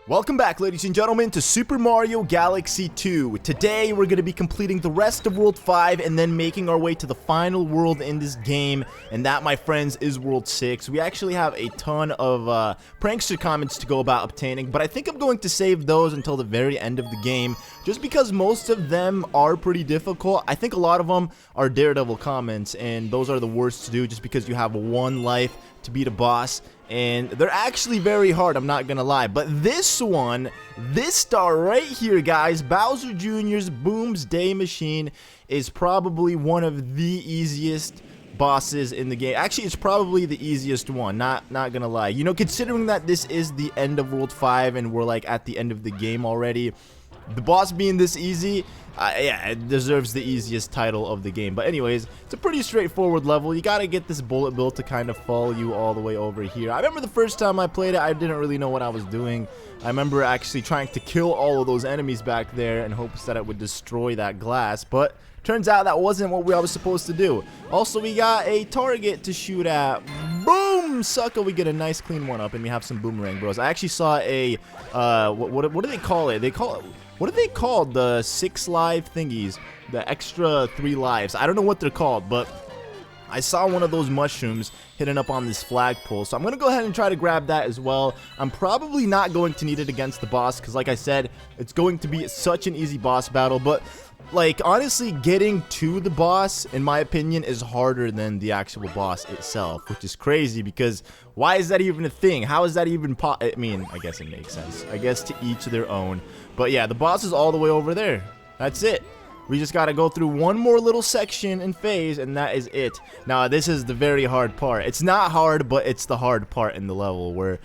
Welcome back, ladies and gentlemen, to Super Mario Galaxy 2. Today, we're going to be completing the rest of World 5 and then making our way to the final world in this game. And that, my friends, is World 6. We actually have a ton of prankster comments to go about obtaining, but I think I'm going to save those until the very end of the game, just because most of them are pretty difficult. I think a lot of them are Daredevil comments, and those are the worst to do just because you have one life to beat a boss, and they're actually very hard, I'm not gonna lie. But this one, this star right here, guys, Bowser Jr.'s Boomsday Machine, is probably one of the easiest bosses in the game. Actually, it's probably the easiest one, not gonna lie. You know, considering that this is the end of World 5 and we're like at the end of the game already, the boss being this easy, yeah, it deserves the easiest title of the game. But anyways, it's a pretty straightforward level. You gotta get this bullet bill to kind of follow you all the way over here. I remember the first time I played it, I didn't really know what I was doing. I remember actually trying to kill all of those enemies back there in hopes that it would destroy that glass, but turns out that wasn't what I was supposed to do. Also, we got a target to shoot at. Boom! Sucker, we get a nice clean one up, and we have some boomerang bros. I actually saw a, what do they call it? What are they called? The 6 live thingies. The extra 3 lives. I don't know what they're called, but I saw one of those mushrooms hitting up on this flagpole, so I'm going to go ahead and try to grab that as well. I'm probably not going to need it against the boss, because like I said, it's going to be such an easy boss battle, but like, honestly, getting to the boss, in my opinion, is harder than the actual boss itself, which is crazy, because why is that even a thing? How is that even I mean, I guess it makes sense. I guess to each their own. But yeah, the boss is all the way over there. That's it. We just gotta go through one more little section and phase, and that is it. Now, this is the very hard part. It's not hard, but it's the hard part in the level where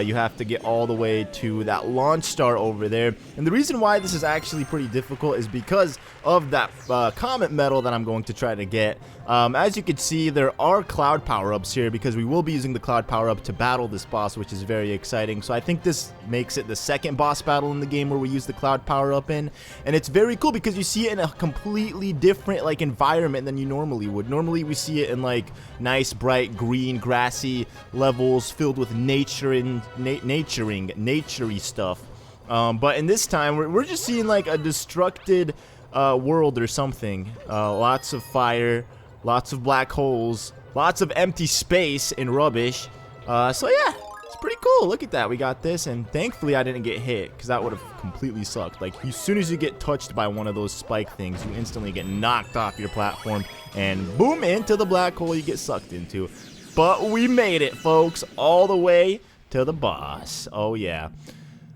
you have to get all the way to that launch star over there. And the reason why this is actually pretty difficult is because of that comet medal that I'm going to try to get. As you can see, there are cloud power-ups here because we will be using the cloud power-up to battle this boss, which is very exciting. So I think this makes it the second boss battle in the game where we use the cloud power-up in. And it's very cool because you see it in a completely different like environment than you normally would. Normally we see it in like nice bright green grassy levels filled with nature and naturey stuff. But in this time we're just seeing like a destructed world or something. Lots of fire, lots of black holes, lots of empty space and rubbish. So yeah, it's pretty cool. Look at that. We got this, and thankfully I didn't get hit because that would have completely sucked. Like, as soon as you get touched by one of those spike things, you instantly get knocked off your platform and boom, into the black hole you get sucked into. But we made it, folks, all the way to the boss. Oh yeah.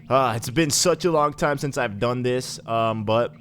It's been such a long time since I've done this, but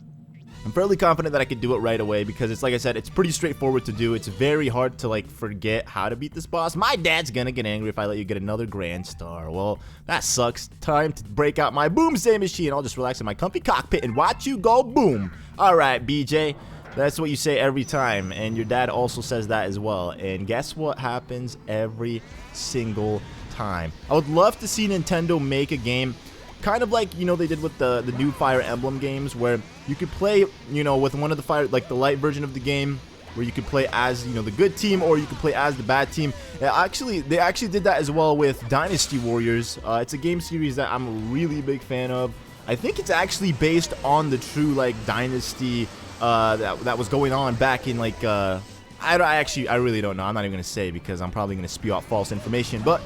I'm fairly confident that I could do it right away because it's, like I said, it's pretty straightforward to do. It's very hard to like forget how to beat this boss. My dad's gonna get angry if I let you get another grand star. Well, that sucks. Time to break out my Boomsday machine. I'll just relax in my comfy cockpit and watch you go boom. Alright, BJ. That's what you say every time, and your dad also says that as well. And guess what happens every single time? I would love to see Nintendo make a game kind of like, you know, they did with the new Fire Emblem games, where you could play, you know, with one of the fire, like the light version of the game, where you could play as, you know, the good team, or you could play as the bad team. They actually did that as well with Dynasty Warriors. It's a game series that I'm a really big fan of. I think it's actually based on the true like Dynasty that was going on back in like I really don't know. I'm not even gonna say because I'm probably gonna spew out false information, but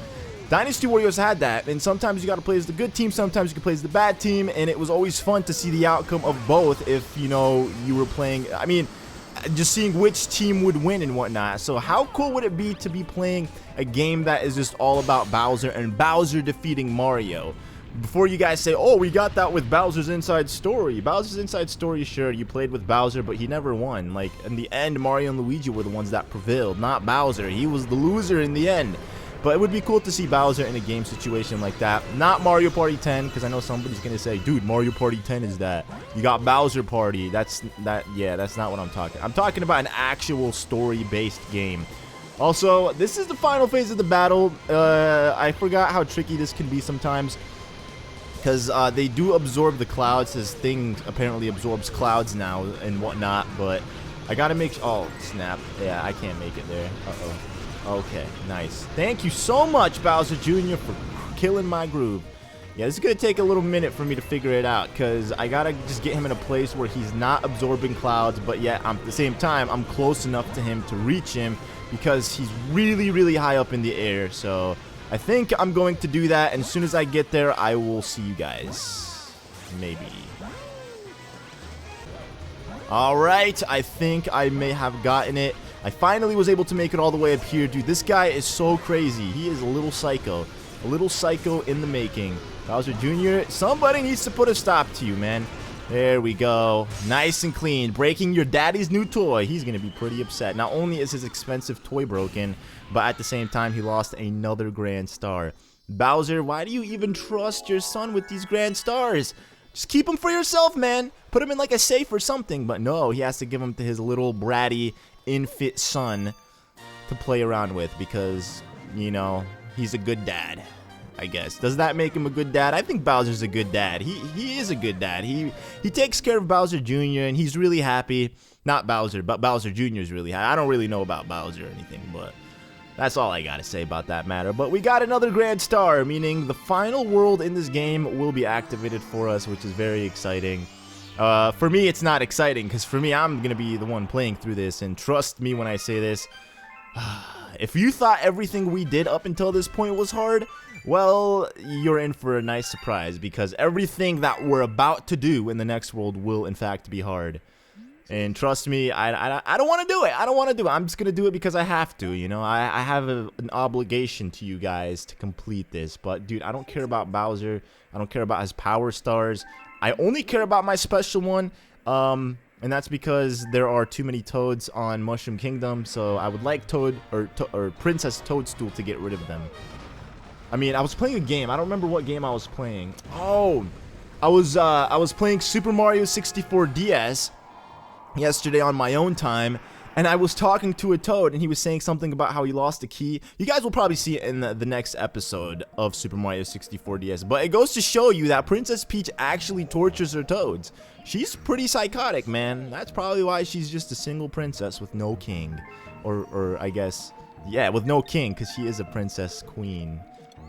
Dynasty Warriors had that, and sometimes you gotta play as the good team, sometimes you can play as the bad team, and it was always fun to see the outcome of both if, you know, you were playing, I mean, just seeing which team would win and whatnot. So how cool would it be to be playing a game that is just all about Bowser and Bowser defeating Mario? Before you guys say, oh, we got that with Bowser's Inside Story. Bowser's Inside Story, sure, you played with Bowser, but he never won. Like, in the end, Mario and Luigi were the ones that prevailed, not Bowser. He was the loser in the end. But it would be cool to see Bowser in a game situation like that. Not Mario Party 10, because I know somebody's going to say, dude, Mario Party 10 is that. You got Bowser Party. Yeah, that's not what I'm talking. I'm talking about an actual story-based game. Also, this is the final phase of the battle. I forgot how tricky this can be sometimes, because they do absorb the clouds. This thing apparently absorbs clouds now and whatnot, but I got to make sure. Oh, snap. Yeah, I can't make it there. Uh-oh. Okay, nice. Thank you so much, Bowser Jr., for killing my groove. Yeah, this is going to take a little minute for me to figure it out, because I got to just get him in a place where he's not absorbing clouds, but yet at the same time, I'm close enough to him to reach him, because he's really, really high up in the air. So I think I'm going to do that, and as soon as I get there, I will see you guys. Maybe. Alright, I think I may have gotten it. I finally was able to make it all the way up here. Dude, this guy is so crazy. He is a little psycho. A little psycho in the making. Bowser Jr., somebody needs to put a stop to you, man. There we go. Nice and clean. Breaking your daddy's new toy. He's going to be pretty upset. Not only is his expensive toy broken, but at the same time, he lost another Grand Star. Bowser, why do you even trust your son with these Grand Stars? Just keep them for yourself, man. Put them in like a safe or something. But no, he has to give them to his little bratty, infant son to play around with because, you know, he's a good dad, I guess. Does that make him a good dad? I think Bowser's a good dad. He is a good dad. He takes care of Bowser Jr. and he's really happy. Not Bowser, but Bowser Jr. is really happy. I don't really know about Bowser or anything, but that's all I gotta say about that matter. But we got another Grand Star, meaning the final world in this game will be activated for us, which is very exciting. For me, it's not exciting, because for me, I'm gonna be the one playing through this, and trust me when I say this, if you thought everything we did up until this point was hard, well, you're in for a nice surprise, because everything that we're about to do in the next world will, in fact, be hard. And trust me, I don't want to do it. I don't want to do it. I'm just going to do it because I have to, you know. I have an obligation to you guys to complete this. But, dude, I don't care about Bowser. I don't care about his power stars. I only care about my special one. And that's because there are too many Toads on Mushroom Kingdom. So I would like Toad or Princess Toadstool to get rid of them. I mean, I was playing a game. I don't remember what game I was playing. Oh, I was playing Super Mario 64 DS yesterday on my own time, and I was talking to a Toad, and he was saying something about how he lost a key. You guys will probably see it in the next episode of Super Mario 64 DS, but it goes to show you that Princess Peach actually tortures her Toads. She's pretty psychotic, man. That's probably why she's just a single princess with no king. Or I guess, yeah, with no king, because she is a princess queen.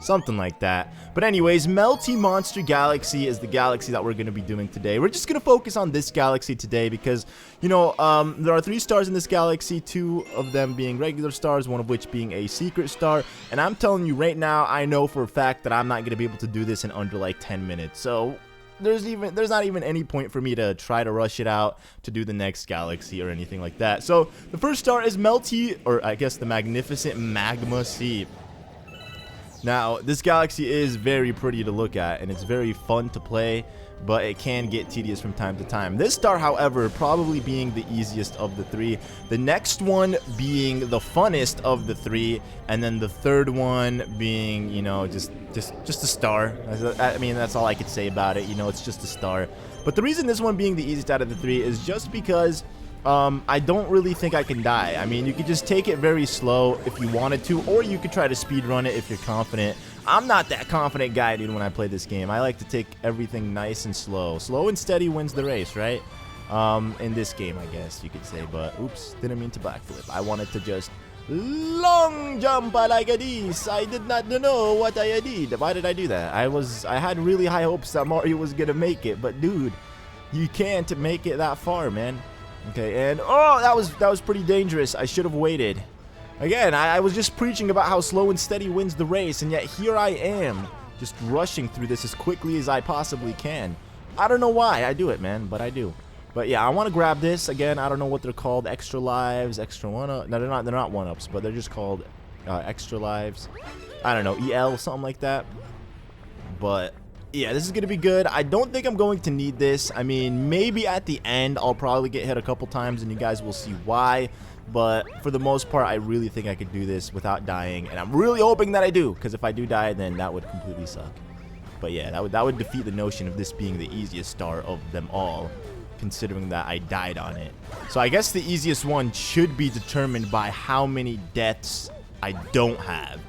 Something like that. But anyways, Melty Monster Galaxy is the galaxy that we're going to be doing today. We're just going to focus on this galaxy today because, you know, there are 3 stars in this galaxy, 2 of them being regular stars, 1 of which being a secret star. And I'm telling you right now, I know for a fact that I'm not going to be able to do this in under like 10 minutes. So there's not even any point for me to try to rush it out to do the next galaxy or anything like that. So the first star is Melty, or I guess the magnificent Magma Sea. Now, this galaxy is very pretty to look at, and it's very fun to play, but it can get tedious from time to time. This star, however, probably being the easiest of the 3. The next one being the funnest of the 3, and then the third one being, you know, just a star. I mean, that's all I could say about it. You know, it's just a star. But the reason this one being the easiest out of the 3 is just because I don't really think I can die. I mean, you could just take it very slow if you wanted to, or you could try to speed run it if you're confident. I'm not that confident guy, dude, when I play this game. I like to take everything nice and slow. Slow and steady wins the race, right? In this game, I guess you could say, but oops, didn't mean to backflip. I wanted to just long jump like this. I did not know what I did. Why did I do that? I had really high hopes that Mario was gonna make it, but dude, you can't make it that far, man. Okay, and oh, that was pretty dangerous. I should have waited. Again, I was just preaching about how slow and steady wins the race, and yet here I am, just rushing through this as quickly as I possibly can. I don't know why I do it, man, but I do. But yeah, I want to grab this again. I don't know what they're called. Extra lives, extra one-up. No, they're not one-ups, but they're just called extra lives. I don't know, EL, something like that. But yeah, this is going to be good. I don't think I'm going to need this. I mean, maybe at the end, I'll probably get hit a couple times, and you guys will see why. But for the most part, I really think I could do this without dying. And I'm really hoping that I do, because if I do die, then that would completely suck. But yeah, that would defeat the notion of this being the easiest star of them all, considering that I died on it. So I guess the easiest one should be determined by how many deaths I don't have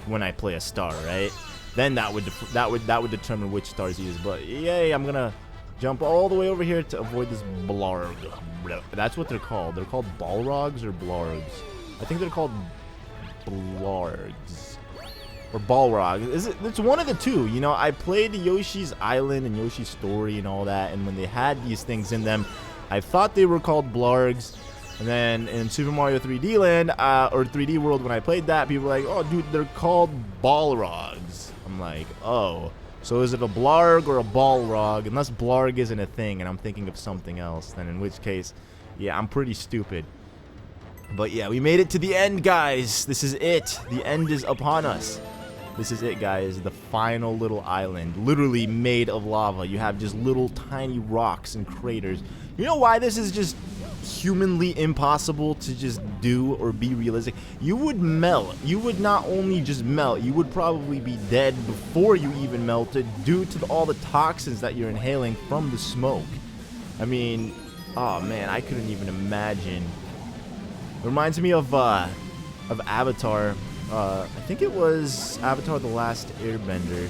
when I play a star, right? Then that would determine which stars he is. But yay, I'm gonna jump all the way over here to avoid this blarg. That's what they're called. They're called balrogs or blargs. I think they're called blargs. or Balrog. It's one of the two. You know, I played Yoshi's Island and Yoshi's Story and all that, and when they had these things in them, I thought they were called Blargs. And then in Super Mario 3D Land, or 3D World, when I played that, people were like, oh, dude, they're called Balrogs. I'm like, oh. So is it a Blarg or a Balrog? Unless Blarg isn't a thing and I'm thinking of something else, then in which case, yeah, I'm pretty stupid. But yeah, we made it to the end, guys. This is it. The end is upon us. This is it, guys. The final little island. Literally made of lava. You have just little tiny rocks and craters. You know why this is just humanly impossible to just do or be realistic? You would melt. You would not only just melt, you would probably be dead before you even melted due to all the toxins that you're inhaling from the smoke. I mean, oh man, I couldn't even imagine. It reminds me of Avatar. I think it was Avatar: The Last Airbender.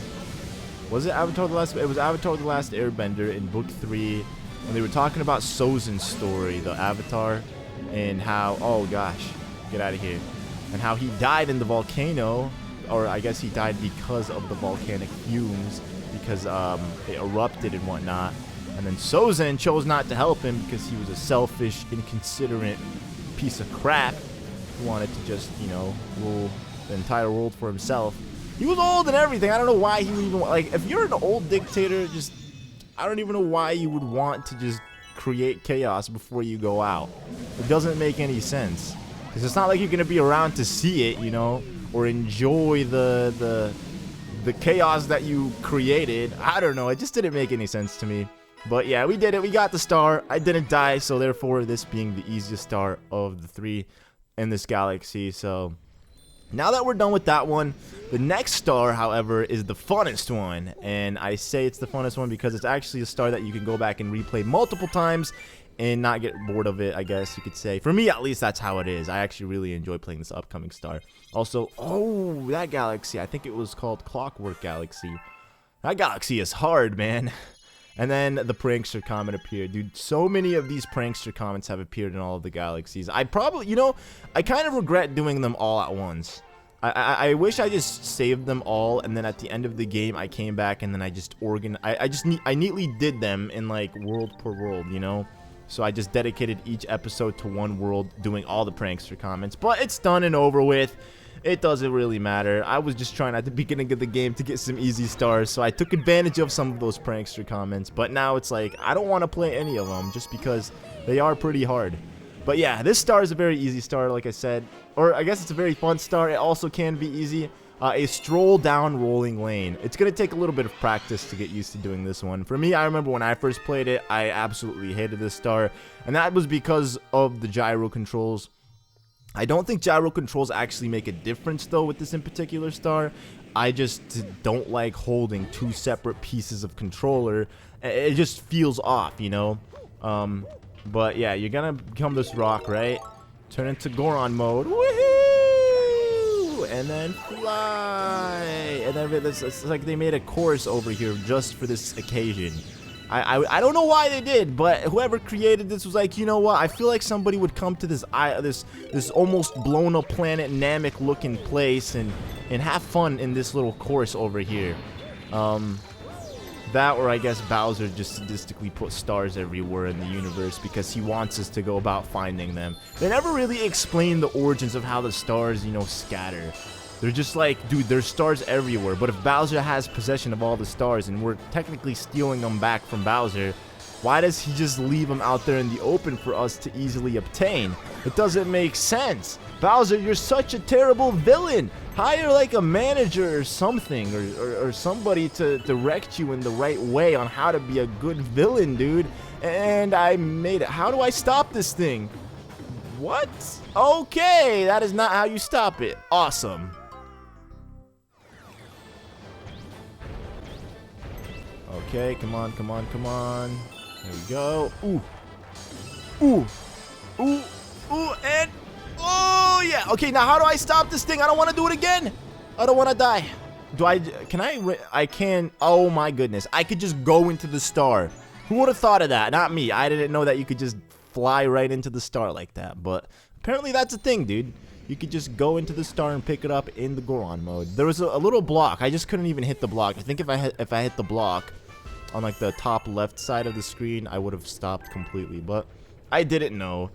Was it Avatar: The Last? It was Avatar: The Last Airbender in Book 3. When they were talking about Sozin's story, the Avatar, and how, oh gosh, get out of here, and how he died in the volcano, or I guess he died because of the volcanic fumes, because it erupted and whatnot, and then Sozin chose not to help him because he was a selfish, inconsiderate piece of crap who wanted to just, you know, rule the entire world for himself. He was old and everything. I don't know why he would even, like, if you're an old dictator, just, I don't even know why you would want to just create chaos before you go out. It doesn't make any sense. Because it's not like you're going to be around to see it, you know, or enjoy the chaos that you created. I don't know. It just didn't make any sense to me. But yeah, we did it. We got the star. I didn't die, so therefore this being the easiest star of the 3 in this galaxy. So now that we're done with that one, the next star, however, is the funnest one. And I say it's the funnest one because it's actually a star that you can go back and replay multiple times and not get bored of it, I guess you could say. For me, at least, that's how it is. I actually really enjoy playing this upcoming star. Also, oh, that galaxy. I think it was called Clockwork Galaxy. That galaxy is hard, man. And then the Prankster Comet appeared. Dude, so many of these Prankster Comets have appeared in all of the galaxies. I probably, you know, I kind of regret doing them all at once. I wish I just saved them all, and then at the end of the game, I came back, and then I just I neatly did them in, like, world per world, you know? So I just dedicated each episode to one world, doing all the Prankster Comets. But it's done and over with. It doesn't really matter. I was just trying at the beginning of the game to get some easy stars, so I took advantage of some of those Prankster Comets. But now it's like, I don't want to play any of them, just because they are pretty hard. But yeah, this star is a very easy star, like I said. Or I guess it's a very fun star. It also can be easy. A Stroll down rolling lane. It's going to take a little bit of practice to get used to doing this one. For me, I remember when I first played it, I absolutely hated this star. And that was because of the gyro controls. I don't think gyro controls actually make a difference, though, with this in particular star. I just don't like holding two separate pieces of controller. It just feels off, you know? But yeah, you're gonna become this rock, right? Turn into Goron mode. Woohoo! And then fly! And then it's like they made a course over here just for this occasion. I don't know why they did, but whoever created this was like, you know what? I feel like somebody would come to this almost blown up planet Namek looking place and have fun in this little course over here. That, or I guess Bowser just sadistically put stars everywhere in the universe because he wants us to go about finding them. They never really explain the origins of how the stars, you know, scatter. They're just like, dude, there's stars everywhere. But if Bowser has possession of all the stars and we're technically stealing them back from Bowser, why does he just leave them out there in the open for us to easily obtain? It doesn't make sense. Bowser, you're such a terrible villain. Hire like a manager or something, or somebody to direct you in the right way on how to be a good villain, dude. And I made it. How do I stop this thing? What? Okay, that is not how you stop it. Awesome. Okay, come on, come on, come on. There we go. Ooh. Ooh. Ooh. Ooh, and... oh, yeah. Okay, now how do I stop this thing? I don't want to do it again. I don't want to die. I can... oh, my goodness. I could just go into the star. Who would have thought of that? Not me. I didn't know that you could just fly right into the star like that. But apparently that's a thing, dude. you could just go into the star and pick it up in the Goron mode. There was a little block. I just couldn't even hit the block. I think if I hit the block on like the top left side of the screen, I would have stopped completely, but I didn't know.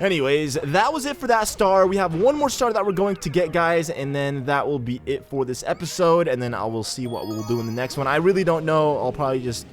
Anyways, that was it for that star. We have one more star that we're going to get, guys, and then that will be it for this episode, and then I will see what we'll do in the next one. I really don't know. I'll probably just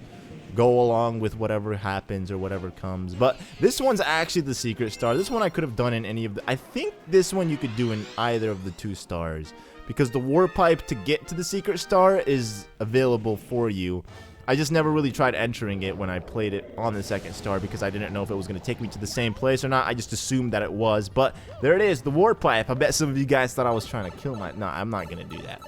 go along with whatever happens or whatever comes. But this one's actually the secret star. This one I could have done in any of the... I think this one you could do in either of the 2 stars, because the warp pipe to get to the secret star is available for you. I just never really tried entering it when I played it on the 2nd star because I didn't know if it was going to take me to the same place or not. I just assumed that it was, but there it is, the warp pipe. I bet some of you guys thought I was trying to kill my... No, I'm not going to do that.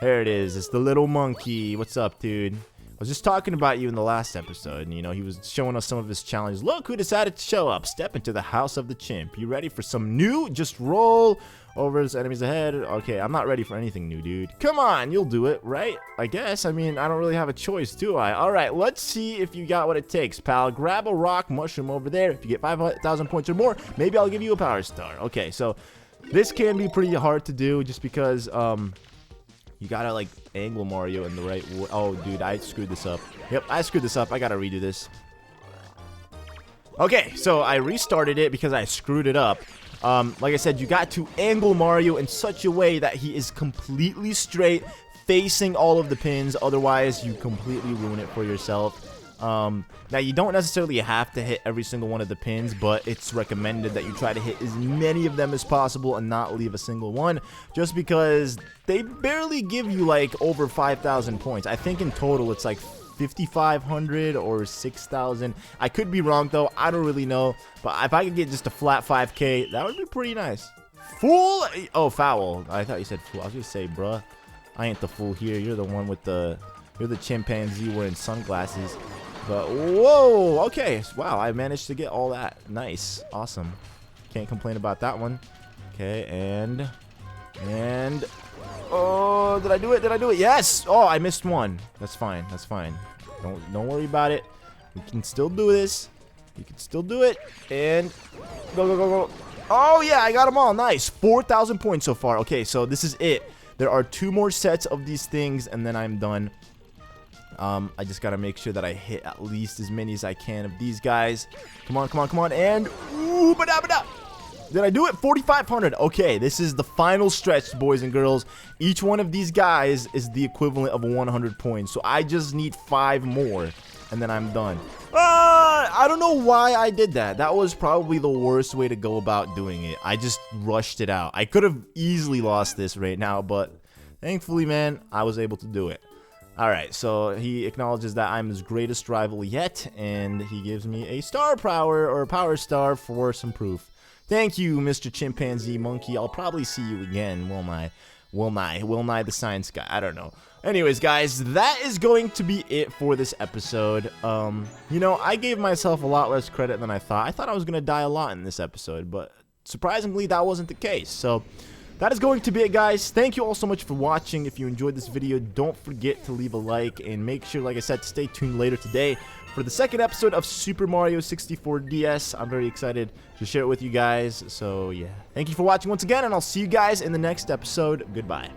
There it is. It's the little monkey. What's up, dude? I was just talking about you in the last episode, and, you know, he was showing us some of his challenges. Look who decided to show up. Step into the house of the chimp. You ready for some new? Just roll over his enemies ahead. Okay, I'm not ready for anything new, dude. Come on, you'll do it, right? I guess. I mean, I don't really have a choice, do I? All right, let's see if you got what it takes, pal. Grab a rock mushroom over there. If you get 5,000 points or more, maybe I'll give you a power star. Okay, so this can be pretty hard to do just because, you gotta, like, angle Mario in the right way. Oh, dude, I screwed this up. Yep, I screwed this up. I gotta redo this. Okay, so I restarted it because I screwed it up. Like I said, you got to angle Mario in such a way that he is completely straight, facing all of the pins. Otherwise, you completely ruin it for yourself. Now, you don't necessarily have to hit every single one of the pins, but it's recommended that you try to hit as many of them as possible and not leave a single one, just because they barely give you, like, over 5,000 points. I think in total it's like 5,500 or 6,000. I could be wrong, though. I don't really know, but if I could get just a flat 5K, that would be pretty nice. Fool! Oh, foul. I thought you said fool. I was gonna say, bruh, I ain't the fool here. You're the one with the... You're the chimpanzee wearing sunglasses. But, whoa, okay. Wow, I managed to get all that. Nice. Awesome. Can't complain about that one. Okay, and... Oh, did I do it? Did I do it? Yes! Oh, I missed one. That's fine. That's fine. Don't worry about it. We can still do this. You can still do it. And... Go, go, go, go. Oh, yeah, I got them all. Nice. 4,000 points so far. Okay, so this is it. There are 2 more sets of these things, and then I'm done. I just gotta make sure that I hit at least as many as I can of these guys. Come on, come on, come on, and... Ooh, ba-da-ba-da! Did I do it? 4,500. Okay, this is the final stretch, boys and girls. Each one of these guys is the equivalent of 100 points, so I just need 5 more, and then I'm done. I don't know why I did that. That was probably the worst way to go about doing it. I just rushed it out. I could have easily lost this right now, but thankfully, man, I was able to do it. Alright, so he acknowledges that I'm his greatest rival yet, and he gives me a star power, or a power star, for some proof. Thank you, Mr. Chimpanzee Monkey. I'll probably see you again, won't I? Will I the science guy? I don't know. Anyways, guys, that is going to be it for this episode. You know, I gave myself a lot less credit than I thought. I thought I was going to die a lot in this episode, but surprisingly, that wasn't the case. So... that is going to be it, guys. Thank you all so much for watching. If you enjoyed this video, don't forget to leave a like, and make sure, like I said, to stay tuned later today for the 2nd episode of Super Mario 64 DS. I'm very excited to share it with you guys. So, yeah. Thank you for watching once again, and I'll see you guys in the next episode. Goodbye.